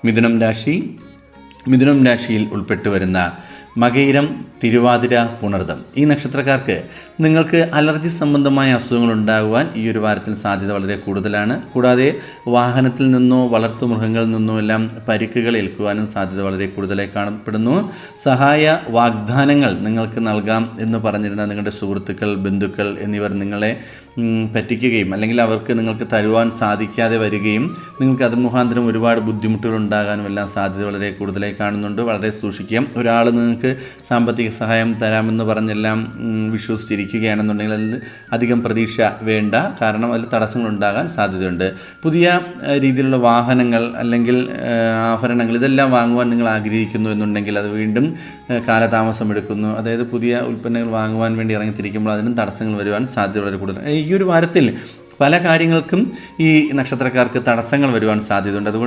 മിഥുനം രാശിയിൽ ഉൾപ്പെട്ടു വരുന്ന മകയിരം, തിരുവാതിര, പുണർദം ഈ നക്ഷത്രക്കാർക്ക് നിങ്ങൾക്ക് അലർജി സംബന്ധമായ അസുഖങ്ങൾ ഉണ്ടാകുവാൻ ഈ ഒരു വാരത്തിൽ സാധ്യത വളരെ കൂടുതലാണ്. കൂടാതെ വാഹനത്തിൽ നിന്നോ വളർത്തുമൃഗങ്ങളിൽ നിന്നോ എല്ലാം പരിക്കുകൾ ഏൽക്കുവാനും സാധ്യത വളരെ കൂടുതലായി കാണപ്പെടുന്നു. സഹായ വാഗ്ദാനങ്ങൾ നിങ്ങൾക്ക് നൽകാം എന്ന് പറഞ്ഞിരുന്ന നിങ്ങളുടെ സുഹൃത്തുക്കൾ, ബന്ധുക്കൾ എന്നിവർ നിങ്ങളെ പറ്റിക്കുകയും അല്ലെങ്കിൽ അവർക്ക് നിങ്ങൾക്ക് തരുവാൻ സാധിക്കാതെ വരികയും നിങ്ങൾക്ക് അത് മുഖാന്തരം ഒരുപാട് ബുദ്ധിമുട്ടുകൾ ഉണ്ടാകാനും എല്ലാം സാധ്യത വളരെ കൂടുതലായി കാണുന്നുണ്ട്. വളരെ സൂക്ഷിക്കുക. ഒരാൾ നിങ്ങൾക്ക് സാമ്പത്തിക സഹായം തരാമെന്ന് പറഞ്ഞെല്ലാം വിശ്വസിച്ചിരിക്കുകയാണെന്നുണ്ടെങ്കിൽ അതിൽ അധികം പ്രതീക്ഷ വേണ്ട. കാരണം അതിൽ തടസ്സങ്ങൾ ഉണ്ടാകാൻ സാധ്യതയുണ്ട്. പുതിയ രീതിയിലുള്ള വാഹനങ്ങൾ അല്ലെങ്കിൽ ആഭരണങ്ങൾ ഇതെല്ലാം വാങ്ങുവാൻ നിങ്ങൾ ആഗ്രഹിക്കുന്നു എന്നുണ്ടെങ്കിൽ അത് വീണ്ടും കാലതാമസം എടുക്കുന്നു. അതായത് പുതിയ ഉൽപ്പന്നങ്ങൾ വാങ്ങുവാൻ വേണ്ടി ഇറങ്ങിത്തിരിക്കുമ്പോൾ അതിനും തടസ്സങ്ങൾ വരുവാൻ സാധ്യത വളരെ കൂടുതലാണ്. ഈ ഒരു വാരത്തിൽ പല കാര്യങ്ങൾക്കും ഈ നക്ഷത്രക്കാർക്ക് തടസ്സങ്ങൾ വരുവാൻ സാധ്യതയുണ്ട്. അതുകൊണ്ട്